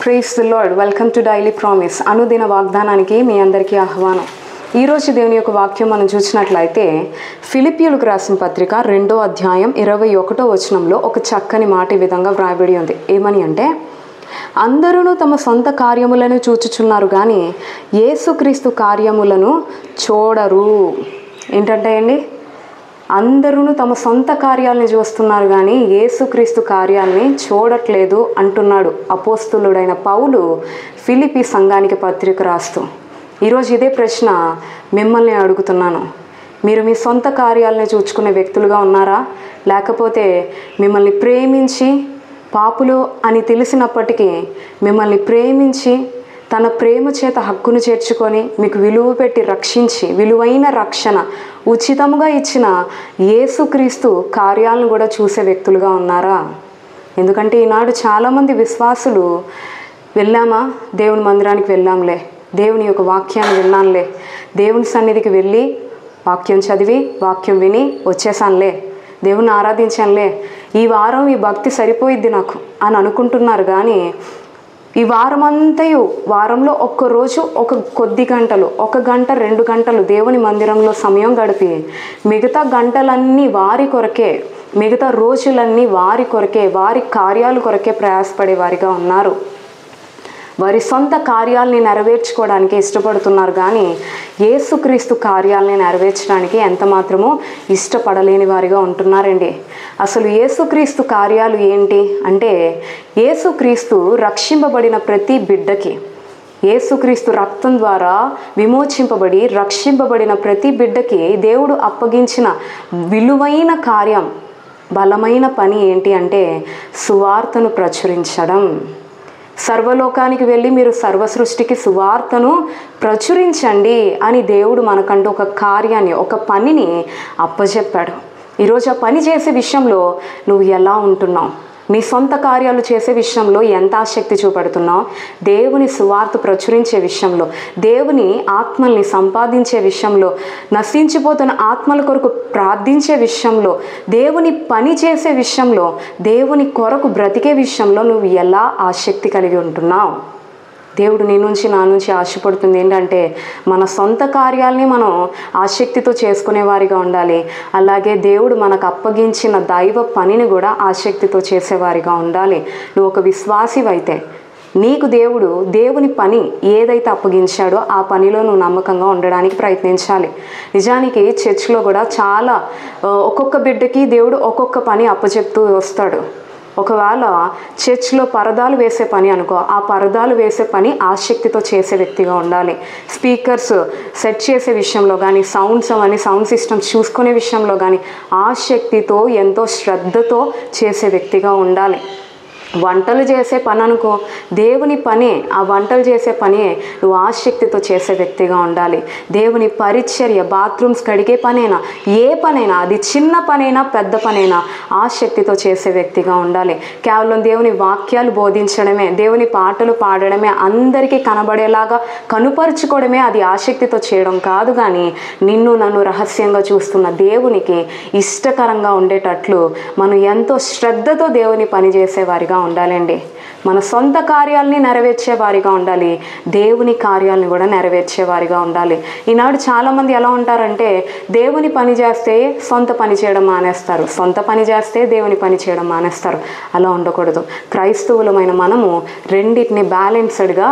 Praise the Lord. Welcome to daily promise. అనుదిన వాగ్దానానికి మీ అందరికీ ఆహ్వానం. ఈరోజు దేవుని యొక్క వాక్యం మనం చూసినట్లయితే ఫిలిప్పీయులకు రాసిన పత్రిక 2వ అధ్యాయం 21వ వచనంలో ఒక చక్కని మాట ఈ విధంగా వ్రాయబడి ఉంది. ఏమని అంటే, అందరూ తమ సొంత కార్యములను చూచుచున్నారు కానీ యేసుక్రీస్తు కార్యములను చూడరు. ఏంటంటే అండి, అందరూ తమ సొంత కార్యాలని చూస్తున్నారు కానీ యేసుక్రీస్తు కార్యాలని చూడట్లేదు అంటున్నాడు అపోస్తులుడైన పౌలు ఫిలిప్పీ సంఘానికి పత్రిక రాస్తూ. ఈరోజు ఇదే ప్రశ్న మిమ్మల్ని అడుగుతున్నాను. మీరు మీ సొంత కార్యాలని చూచుకునే వ్యక్తులుగా ఉన్నారా? లేకపోతే మిమ్మల్ని ప్రేమించి, పాపులు అని తెలిసినప్పటికీ మిమ్మల్ని ప్రేమించి తన ప్రేమ చేత హక్కును చేర్చుకొని మీకు విలువ పెట్టి రక్షించి విలువైన రక్షణ ఉచితంగా ఇచ్చిన యేసుక్రీస్తు కార్యాలను కూడా చూసే వ్యక్తులుగా ఉన్నారా? ఎందుకంటే ఈనాడు చాలామంది విశ్వాసులు వెళ్ళామా, దేవుని మందిరానికి వెళ్ళాంలే, దేవుని యొక్క వాక్యాన్ని విన్నానులే, దేవుని సన్నిధికి వెళ్ళి వాక్యం చదివి వాక్యం విని వచ్చేసానులే, దేవుని ఆరాధించానులే, ఈ వారం ఈ భక్తి సరిపోయిద్ది నాకు అని అనుకుంటున్నారు. కానీ ఈ వారంలో ఒక్కరోజు ఒక కొద్ది గంటలు, 1 గంట 2 గంటలు దేవుని మందిరంలో సమయం గడిపి మిగతా గంటలన్నీ వారి కొరకే, మిగతా రోజులన్నీ వారి కొరకే, వారి కార్యాల కొరకే ప్రయాసపడే వారిగా ఉన్నారు. వారి సొంత కార్యాలని నెరవేర్చుకోవడానికి ఇష్టపడుతున్నారు కానీ యేసుక్రీస్తు కార్యాలని నెరవేర్చడానికి ఎంత మాత్రమో ఇష్టపడలేని వారిగా ఉంటున్నారండి. అసలు యేసుక్రీస్తు కార్యాలు ఏంటి అంటే, యేసుక్రీస్తు రక్షింపబడిన ప్రతి బిడ్డకి, యేసుక్రీస్తు రక్తం ద్వారా విమోచింపబడి రక్షింపబడిన ప్రతి బిడ్డకి దేవుడు అప్పగించిన విలువైన కార్యం, బలమైన పని ఏంటి అంటే సువార్తను ప్రచురించడం. సర్వలోకానికి వెళ్ళి మీరు సర్వ సృష్టికి సువార్తను ప్రచురించండి అని దేవుడు మనకంటూ ఒక కార్యాన్ని, ఒక పనిని అప్పచెప్పాడు. ఈరోజు ఆ పని చేసే విషయంలో నువ్వు ఎలా ఉంటున్నావు? నీ సొంత కార్యాలు చేసే విషయంలో ఎంత ఆసక్తి చూపెడుతున్నావు? దేవుని సువార్త ప్రచురించే విషయంలో, దేవుని ఆత్మల్ని సంపాదించే విషయంలో, నశించిపోతున్న ఆత్మల కొరకు ప్రార్థించే విషయంలో, దేవుని పని చేసే విషయంలో, దేవుని కొరకు బ్రతికే విషయంలో నువ్వు ఎలా ఆసక్తి కలిగి ఉంటున్నావు? దేవుడు నీ నుంచి నా నుంచి ఆశపడుతుంది ఏంటంటే, మన సొంత కార్యాలని మనం ఆసక్తితో చేసుకునేవారిగా ఉండాలి. అలాగే దేవుడు మనకు అప్పగించిన దైవ పనిని కూడా ఆసక్తితో చేసేవారిగా ఉండాలి. నువ్వు ఒక విశ్వాసివైతే నీకు దేవుడు దేవుని పని ఏదైతే అప్పగించాడో ఆ పనిలో నువ్వు నమ్మకంగా ఉండడానికి ప్రయత్నించాలి. నిజానికి చర్చ్లో కూడా చాలా ఒక్కొక్క బిడ్డకి దేవుడు ఒక్కొక్క పని అప్పచెప్తూ వస్తాడు. ఒకవేళ చర్చ్లో పరదాలు వేసే పని అనుకో, ఆ పరదాలు వేసే పని ఆసక్తితో చేసే వ్యక్తిగా ఉండాలి. స్పీకర్స్ సెట్ చేసే విషయంలో కానీ, సౌండ్ సిస్టమ్స్ చూసుకునే విషయంలో కానీ ఆసక్తితో, ఎంతో శ్రద్ధతో చేసే వ్యక్తిగా ఉండాలి. వంటలు చేసే పని అనుకో, దేవుని పని, ఆ వంటలు చేసే పని నువ్వు ఆసక్తితో చేసే వ్యక్తిగా ఉండాలి. దేవుని పరిచర్య, బాత్రూమ్స్ కడిగే పనైనా, ఏ పనైనా, అది చిన్న పనైనా పెద్ద పనైనా ఆసక్తితో చేసే వ్యక్తిగా ఉండాలి. కేవలం దేవుని వాక్యాలు బోధించడమే, దేవుని పాటలు పాడడమే, అందరికీ కనబడేలాగా కనుపరుచుకోవడమే అది ఆసక్తితో చేయడం కాదు. కానీ నిన్ను నన్ను రహస్యంగా చూస్తున్న దేవునికి ఇష్టకరంగా ఉండేటట్లు మనం ఎంతో శ్రద్ధతో దేవుని పని చేసేవారిగా ఉండాలండి. మన సొంత కార్యాలని నెరవేర్చే వారిగా ఉండాలి, దేవుని కార్యాలను కూడా నెరవేర్చే వారిగా ఉండాలి. ఈనాడు చాలామంది ఎలా ఉంటారంటే, దేవుని పని చేస్తే సొంత పని చేయడం మానేస్తారు, సొంత పని చేస్తే దేవుని పని చేయడం మానేస్తారు. అలా ఉండకూడదు. క్రైస్తవులమైన మనము రెండింటిని బ్యాలెన్స్డ్గా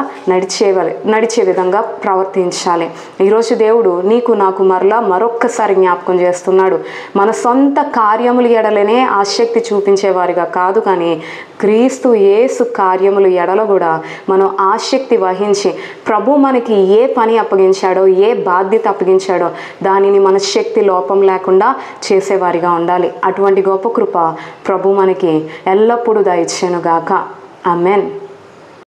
నడిచే విధంగా ప్రవర్తించాలి. ఈరోజు దేవుడు నీకు నాకు మరొక్కసారి జ్ఞాపకం చేస్తున్నాడు. మన సొంత కార్యములు ఎడలనే ఆసక్తి చూపించేవారిగా కాదు, కానీ క్రీస్తు యేసు కార్యములు ఎడల కూడా మనం ఆసక్తి వహించి ప్రభు మనకి ఏ పని అప్పగించాడో, ఏ బాధ్యత అప్పగించాడో దానిని మన శక్తి లోపం లేకుండా చేసేవారిగా ఉండాలి. అటువంటి గొప్ప కృప ప్రభు మనకి ఎల్లప్పుడూ దయచేయును గాక. ఆమేన్.